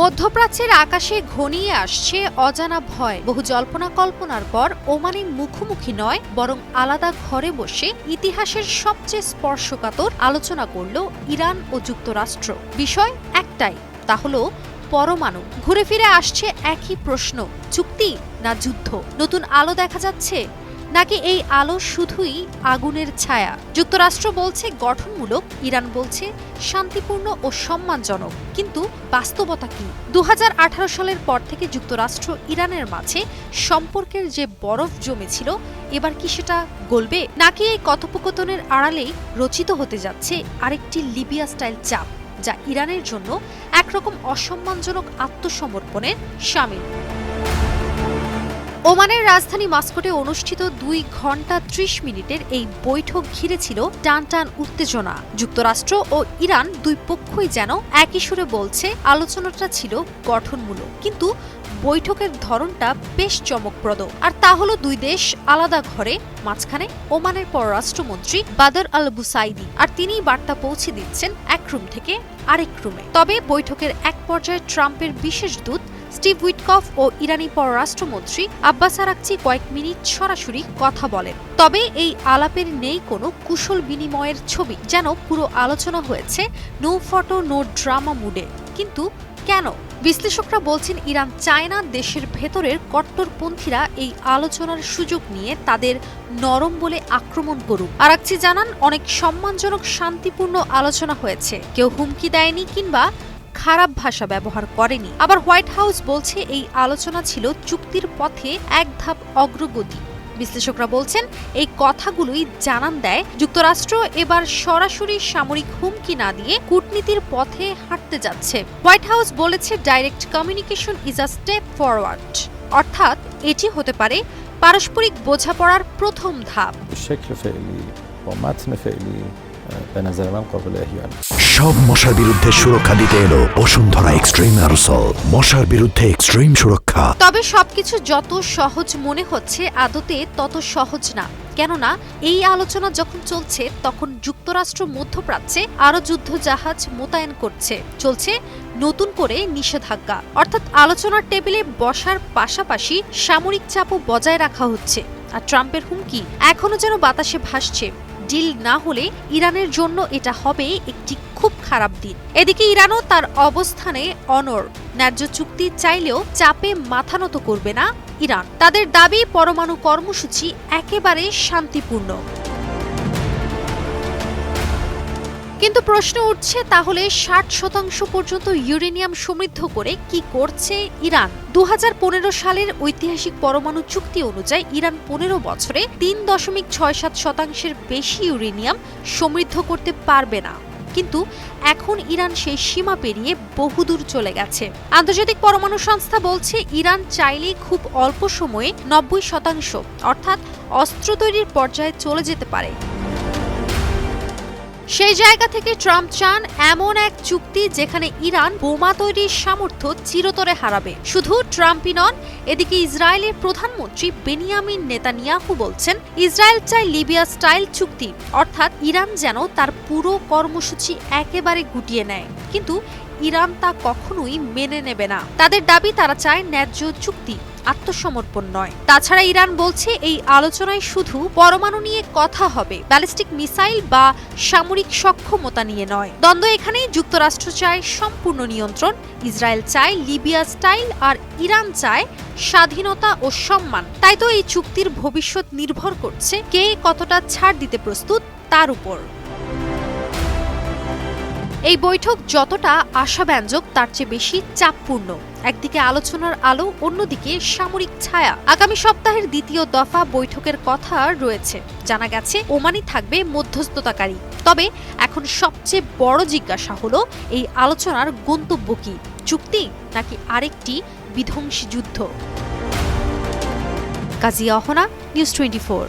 মধ্যপ্রাচ্যের আকাশে ঘনিয়ে আসছে অজানা ভয়। বহু জল্পনা কল্পনার পর ওমানে মুখোমুখি নয়, বরং আলাদা ঘরে বসে ইতিহাসের সবচেয়ে স্পর্শকাতর আলোচনা করল ইরান ও যুক্তরাষ্ট্র। বিষয় একটাই, তা হলো পরমাণু। ঘুরে ফিরে আসছে একই প্রশ্ন, চুক্তি না যুদ্ধ? নতুন আলো দেখা যাচ্ছে, নাকি এই আলো শুধুই আগুনের ছায়া? যুক্তরাষ্ট্র বলছে গঠনমূলক, ইরান বলছে শান্তিপূর্ণ ও সম্মানজনক। কিন্তু বাস্তবতা কি? 2018 সালের পর থেকে যুক্তরাষ্ট্র ইরানের মাঝে সম্পর্কের যে বরফ জমেছিল, এবার কি সেটা গলবে, নাকি এই কথোপকথনের আড়ালেই রচিত হতে যাচ্ছে আরেকটি লিবিয়া স্টাইল চাপ, যা ইরানের জন্য একরকম অসম্মানজনক আত্মসমর্পণের শামিল? ওমানের রাজধানী মাস্কটে অনুষ্ঠিত 2 ঘন্টা 30 মিনিটের এই বৈঠক ঘিরে ছিল টানটান উত্তেজনা। যুক্তরাষ্ট্র ও ইরান দুই পক্ষই যেন একই সুরে বলছে আলোচনাটা ছিল গঠনমূলক, কিন্তু বৈঠকের ধরনটা বেশ চমকপ্রদ। আর তা হলো দুই দেশ আলাদা ঘরে, মাঝখানে ওমানের পররাষ্ট্রমন্ত্রী বাদর আল বুসাইদি, আর তিনিই বার্তা পৌঁছে দিচ্ছেন এক রুম থেকে আরেক রুমে। তবে বৈঠকের এক পর্যায়ে ট্রাম্পের বিশেষ দূত স্টিভ উইটকফ ও ইরানি পররাষ্ট্রমন্ত্রী আব্বাস আরাকচি কয়েক মিনিট সরাসরি কথা বলেন। তবে এই আলাপের নেই কোনো কুশল বিনিময়ের ছবি, যেন পুরো আলোচনা হয়েছে নো ফটো নো ড্রামা মুডে। কিন্তু কেন? বিশ্লেষকরা বলছেন ইরান চায় না দেশের ভেতরের কট্টরপন্থীরা এই আলোচনার সুযোগ নিয়ে তাদের নরম বলে আক্রমণ করুক। আরাকচি জানান, অনেক সম্মানজনক শান্তিপূর্ণ আলোচনা হয়েছে, কেউ হুমকি দেয়নি কিংবা খারাপ ভাষা ব্যবহার করেনি। আবার হোয়াইট হাউস বলছে এই আলোচনা ছিল চুক্তির পথে এক ধাপ অগ্রগতি। বিশ্লেষকরা বলছেন এই কথাগুলোই জানান দেয় যুক্তরাষ্ট্র এবার সরাসরি সামরিক হুমকি না দিয়ে কূটনীতির পথে হাঁটতে যাচ্ছে। হোয়াইট হাউস বলেছে direct communication is a step forward, অর্থাৎ এটি হতে পারে পারস্পরিক বোঝাপড়ার প্রথম ধাপ। সব মশার বিরুদ্ধে সুরক্ষা দিতে এলো বসুন্ধরা এক্সট্রিম অ্যারোসল, মশার বিরুদ্ধে এক্সট্রিম সুরক্ষা। তবে সবকিছু যত সহজ মনে হচ্ছে, আদতে তত সহজ না। কেননা এই আলোচনা যখন চলছে, তখন যুক্তরাষ্ট্র মধ্যপ্রাচ্যে আরও যুদ্ধ জাহাজ মোতায়েন করছে, চলছে নতুন করে নিষেধাজ্ঞা, অর্থাৎ আলোচনার টেবিলে বসার পাশাপাশি সামরিক চাপও বজায় রাখা হচ্ছে। আর ট্রাম্পের হুমকি এখনো যেন বাতাসে ভাসছে। ডিল না হলে ইরানের জন্য এটা হবে একটি খুব খারাপ দিন। এদিকে ইরানও তার অবস্থানে অনড়। ন্যায্য চুক্তি চাইলেও চাপে মাথা নত করবে না ইরান। তাদের দাবি পরমাণু কর্মসূচি একেবারে শান্তিপূর্ণ। কিন্তু প্রশ্ন উঠছে, তাহলে 60% পর্যন্ত ইউরেনিয়াম সমৃদ্ধ করে কি করছে ইরান? 2015 সালের ঐতিহাসিক পরমাণু চুক্তি অনুযায়ী ইরান 15 বছরে 3.67% বেশি ইউরেনিয়াম সমৃদ্ধ করতে পারবে না। কিন্তু এখন ইরান সেই সীমা পেরিয়ে বহুদূর চলে গেছে। আন্তর্জাতিক পরমাণু সংস্থা বলছে ইরান চাইলে খুব অল্প সময়ে 90%, অর্থাৎ অস্ত্র তৈরির পর্যায়ে চলে যেতে পারে। সেই জায়গা থেকে ট্রাম্প চান এমন এক চুক্তি যেখানে ইরান বোমা তৈরির সামর্থ্য চিরতরে হারাবে। শুধু ট্রাম্পই নন, এদিকে ইসরায়েলের প্রধানমন্ত্রী বেনিয়ামিন নেতানিয়াহু বলছেন ইসরায়েল চায় লিবিয়া স্টাইল চুক্তি, অর্থাৎ ইরান যেন তার পুরো কর্মসূচি একেবারে গুটিয়ে নেয়। কিন্তু ইরান তা কখনোই মেনে নেবে না। তাদের দাবি, তারা চায় ন্যায্য চুক্তি, আত্মসমর্পণ নয়। তাছাড়া ইরান বলছে এই আলোচনায় শুধু পরমাণু নিয়ে কথা হবে, ব্যালিস্টিক মিসাইল বা সামরিক সক্ষমতা নিয়ে নয়। দ্বন্দ্ব এখানেই। যুক্তরাষ্ট্র চায় সম্পূর্ণ নিয়ন্ত্রণ, ইসরায়েল চায় লিবিয়া স্টাইল, আর ইরান চায় স্বাধীনতা ও সম্মান। তাই তো এই চুক্তির ভবিষ্যৎ নির্ভর করছে কে কতটা ছাড় দিতে প্রস্তুত তার উপর। এই বৈঠক যতটা আশাব্যঞ্জক, তার চেয়ে বেশি চাপপূর্ণ। একদিকে আলোচনার আলো, অন্যদিকে সামরিক ছায়া। আগামী সপ্তাহের দ্বিতীয় দফা বৈঠকের কথা রয়েছে। জানা গেছে ওমানই থাকবে মধ্যস্থতাকারী। তবে এখন সবচেয়ে বড় জিজ্ঞাসা হলো, এই আলোচনার গন্তব্য কি? চুক্তি নাকি আরেকটি বিধ্বংসী যুদ্ধ? কাজী অহনা, নিউজ 24।